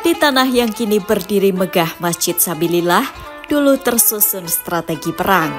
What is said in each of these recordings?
Di tanah yang kini berdiri megah Masjid Sabilillah, dulu tersusun strategi perang.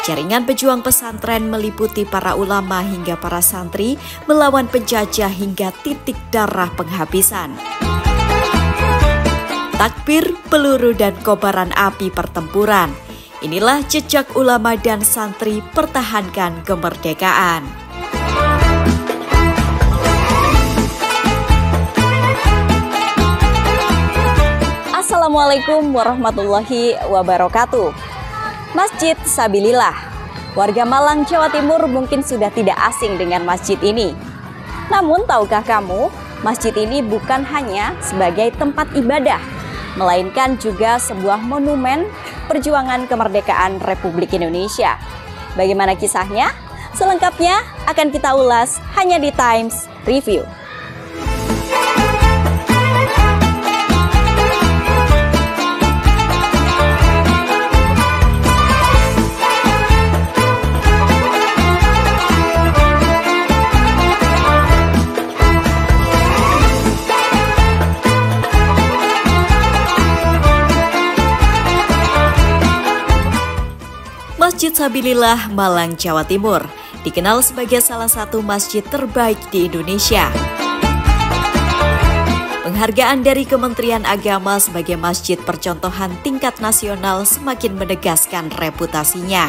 Jaringan pejuang pesantren meliputi para ulama hingga para santri melawan penjajah hingga titik darah penghabisan. Takbir, peluru, dan kobaran api pertempuran. Inilah jejak ulama dan santri pertahankan kemerdekaan. Assalamualaikum warahmatullahi wabarakatuh. Masjid Sabilillah. Warga Malang, Jawa Timur mungkin sudah tidak asing dengan masjid ini. Namun tahukah kamu, masjid ini bukan hanya sebagai tempat ibadah, melainkan juga sebuah monumen perjuangan kemerdekaan Republik Indonesia. Bagaimana kisahnya? Selengkapnya akan kita ulas hanya di Times Review. Masjid Sabilillah, Malang, Jawa Timur, dikenal sebagai salah satu masjid terbaik di Indonesia. Penghargaan dari Kementerian Agama sebagai masjid percontohan tingkat nasional semakin menegaskan reputasinya.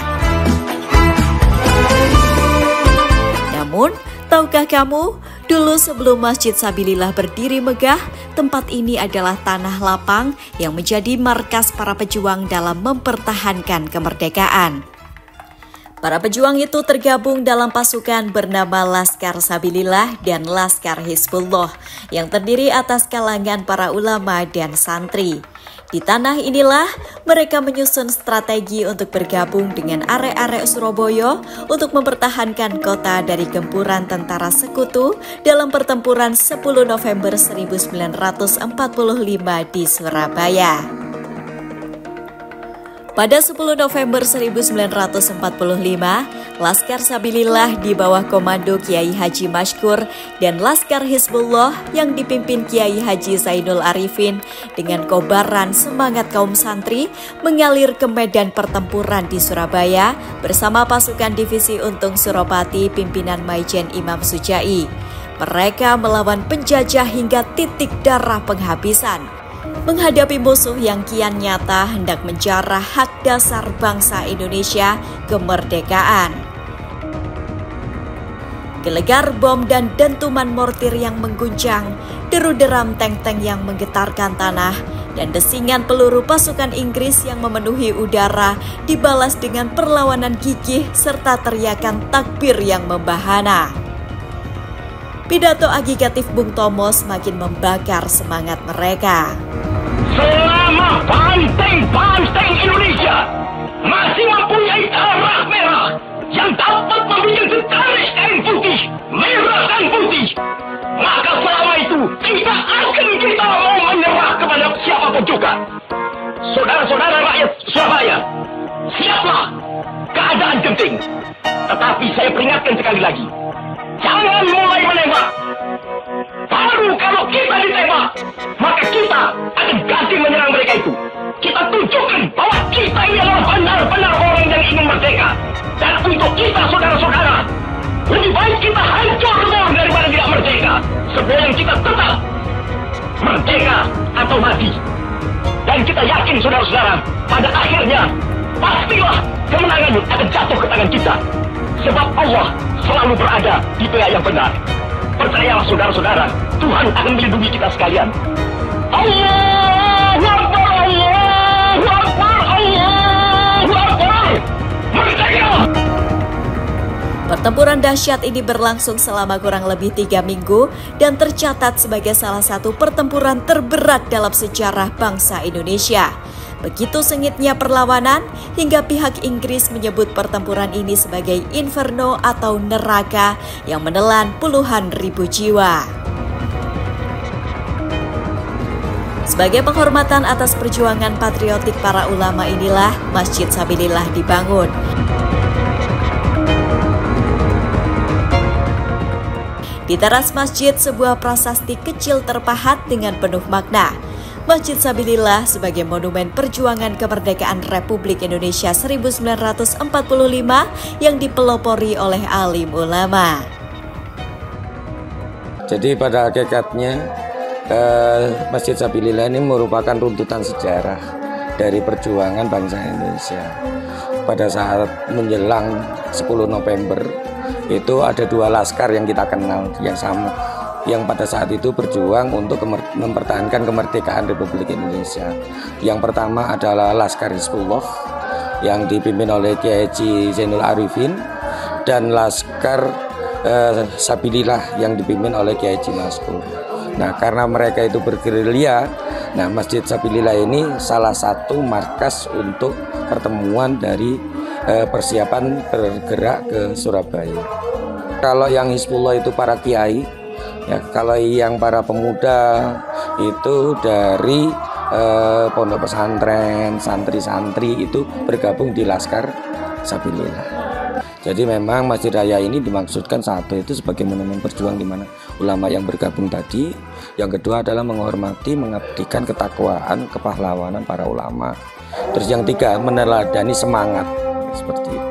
Namun, tahukah kamu, dulu sebelum Masjid Sabilillah berdiri megah, tempat ini adalah tanah lapang yang menjadi markas para pejuang dalam mempertahankan kemerdekaan. Para pejuang itu tergabung dalam pasukan bernama Laskar Sabilillah dan Laskar Hizbullah yang terdiri atas kalangan para ulama dan santri. Di tanah inilah mereka menyusun strategi untuk bergabung dengan arek-arek Surabaya untuk mempertahankan kota dari gempuran tentara sekutu dalam pertempuran 10 November 1945 di Surabaya. Pada 10 November 1945, Laskar Sabilillah di bawah komando Kiai Haji Mashkur dan Laskar Hizbullah yang dipimpin Kiai Haji Zainul Arifin dengan kobaran semangat kaum santri mengalir ke medan pertempuran di Surabaya bersama pasukan divisi Untung Suropati pimpinan Maijen Imam Sujai. Mereka melawan penjajah hingga titik darah penghabisan. Menghadapi musuh yang kian nyata hendak menjarah hak dasar bangsa Indonesia, kemerdekaan. Gelegar bom dan dentuman mortir yang mengguncang, deru deram tank-tank yang menggetarkan tanah, dan desingan peluru pasukan Inggris yang memenuhi udara dibalas dengan perlawanan gigih serta teriakan takbir yang membahana. Pidato agitatif Bung Tomo semakin membakar semangat mereka. Selama banteng-banteng Indonesia masih mempunyai darah merah yang dapat membikin setaris kain putih, merah dan putih, maka selama itu kita mau menyerah kepada siapapun juga. Saudara-saudara rakyat Surabaya, siaplah, keadaan genting. Tetapi saya peringatkan sekali lagi, jangan mulai menembak. Baru kalau kita ditembak, maka kita akan ganti menyerang mereka itu. Kita tunjukkan bahwa kita ini adalah benar-benar orang yang ingin merdeka. Dan untuk kita, saudara-saudara, lebih baik kita hancur semua daripada tidak merdeka. Sebelum kita tetap merdeka atau mati. Dan kita yakin, saudara-saudara, pada akhirnya pastilah kemenangan akan jatuh ke tangan kita. Sebab Allah selalu berada di pihak yang benar. Percayalah saudara-saudara, Tuhan akan melindungi kita sekalian. Allahu Akbar, Allahu Akbar, Allahu Akbar. Merdeka! Pertempuran dahsyat ini berlangsung selama kurang lebih 3 minggu dan tercatat sebagai salah satu pertempuran terberat dalam sejarah bangsa Indonesia. Begitu sengitnya perlawanan hingga pihak Inggris menyebut pertempuran ini sebagai inferno atau neraka yang menelan puluhan ribu jiwa. Sebagai penghormatan atas perjuangan patriotik para ulama inilah Masjid Sabilillah dibangun. Di teras masjid, sebuah prasasti kecil terpahat dengan penuh makna. Masjid Sabilillah sebagai monumen perjuangan kemerdekaan Republik Indonesia 1945 yang dipelopori oleh alim ulama. Jadi pada hakikatnya Masjid Sabilillah ini merupakan runtutan sejarah dari perjuangan bangsa Indonesia. Pada saat menjelang 10 November itu ada dua laskar yang kita kenal yang sama, yang pada saat itu berjuang untuk mempertahankan kemerdekaan Republik Indonesia. Yang pertama adalah Laskar Hizbullah yang dipimpin oleh Kiai Haji Zainul Arifin, dan Laskar Sabilillah yang dipimpin oleh Kiai Haji Maskur. Nah, karena mereka itu bergerilya, nah Masjid Sabilillah ini salah satu markas untuk pertemuan dari persiapan bergerak ke Surabaya. Kalau yang Hizbullah itu para kiai, ya, kalau yang para pemuda itu dari pondok pesantren, santri-santri itu bergabung di Laskar Sabilillah. Jadi memang Masjid Raya ini dimaksudkan satu itu sebagai monumen perjuangan di mana ulama yang bergabung tadi, yang kedua adalah menghormati, mengabdikan ketakwaan, kepahlawanan para ulama. Terus yang tiga meneladani semangat seperti itu.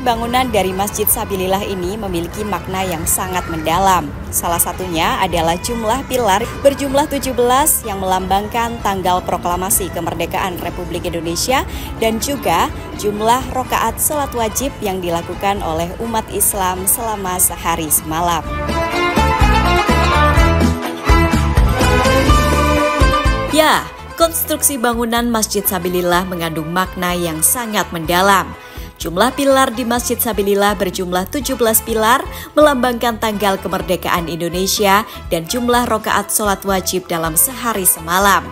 Bangunan dari Masjid Sabilillah ini memiliki makna yang sangat mendalam. Salah satunya adalah jumlah pilar berjumlah 17 yang melambangkan tanggal proklamasi kemerdekaan Republik Indonesia, dan juga jumlah rokaat salat wajib yang dilakukan oleh umat Islam selama sehari semalam. Ya, konstruksi bangunan Masjid Sabilillah mengandung makna yang sangat mendalam. Jumlah pilar di Masjid Sabilillah berjumlah 17 pilar melambangkan tanggal kemerdekaan Indonesia dan jumlah rokaat sholat wajib dalam sehari semalam.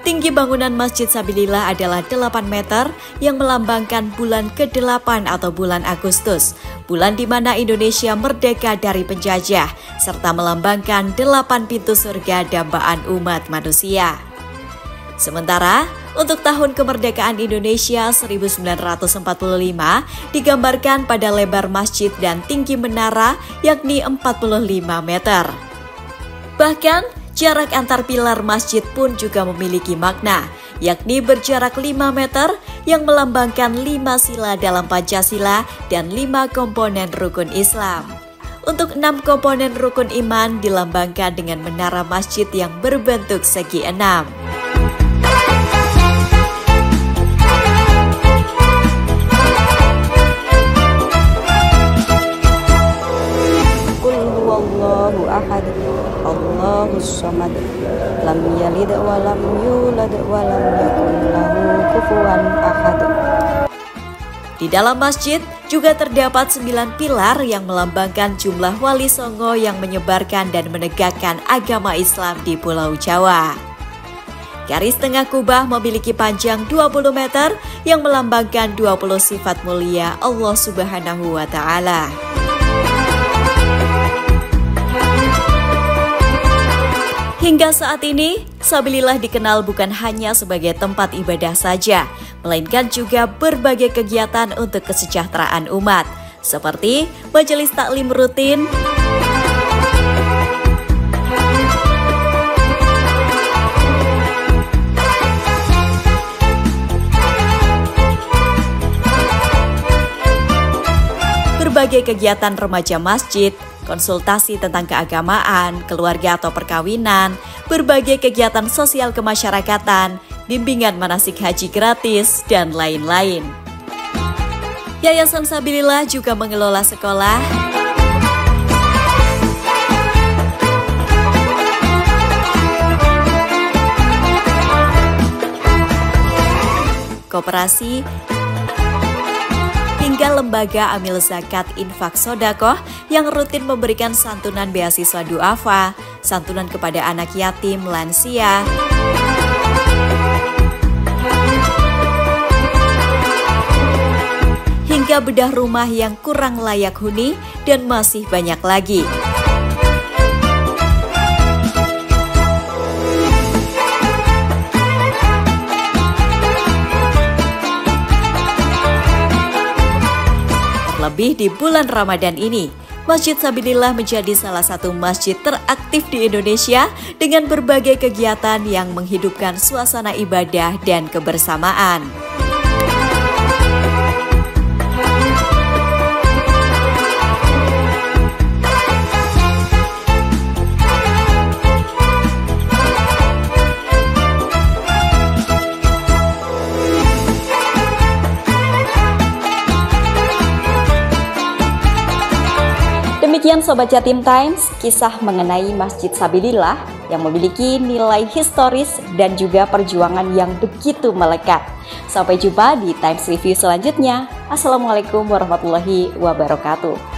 Tinggi bangunan Masjid Sabilillah adalah 8 meter yang melambangkan bulan ke-8 atau bulan Agustus, bulan di mana Indonesia merdeka dari penjajah, serta melambangkan 8 pintu surga dambaan umat manusia. Sementara, untuk tahun kemerdekaan Indonesia 1945 digambarkan pada lebar masjid dan tinggi menara yakni 45 meter. Bahkan, jarak antar pilar masjid pun juga memiliki makna, yakni berjarak 5 meter yang melambangkan 5 sila dalam Pancasila dan 5 komponen rukun Islam. Untuk 6 komponen rukun iman dilambangkan dengan menara masjid yang berbentuk segi 6. Allahu ahad, Allahus samad, lam yalid wa lam yulad wa lam yakul lahu kufuwan ahad. Di dalam masjid juga terdapat 9 pilar yang melambangkan jumlah wali songo yang menyebarkan dan menegakkan agama Islam di Pulau Jawa. Garis tengah kubah memiliki panjang 20 meter yang melambangkan 20 sifat mulia Allah Subhanahu wa Ta'ala. Hingga saat ini, Sabilillah dikenal bukan hanya sebagai tempat ibadah saja, melainkan juga berbagai kegiatan untuk kesejahteraan umat, seperti majelis taklim rutin, berbagai kegiatan remaja masjid, konsultasi tentang keagamaan, keluarga atau perkawinan, berbagai kegiatan sosial kemasyarakatan, bimbingan manasik haji gratis, dan lain-lain. Yayasan Sabilillah juga mengelola sekolah, koperasi, hingga lembaga amil zakat infak sodakoh yang rutin memberikan santunan beasiswa duafa, santunan kepada anak yatim, lansia, hingga hingga bedah rumah yang kurang layak huni, dan masih banyak lagi. Terlebih di bulan Ramadan ini, Masjid Sabilillah menjadi salah satu masjid teraktif di Indonesia dengan berbagai kegiatan yang menghidupkan suasana ibadah dan kebersamaan. Demikian Sobat Jatim Times, kisah mengenai Masjid Sabilillah yang memiliki nilai historis dan juga perjuangan yang begitu melekat. Sampai jumpa di Times Review selanjutnya. Assalamualaikum warahmatullahi wabarakatuh.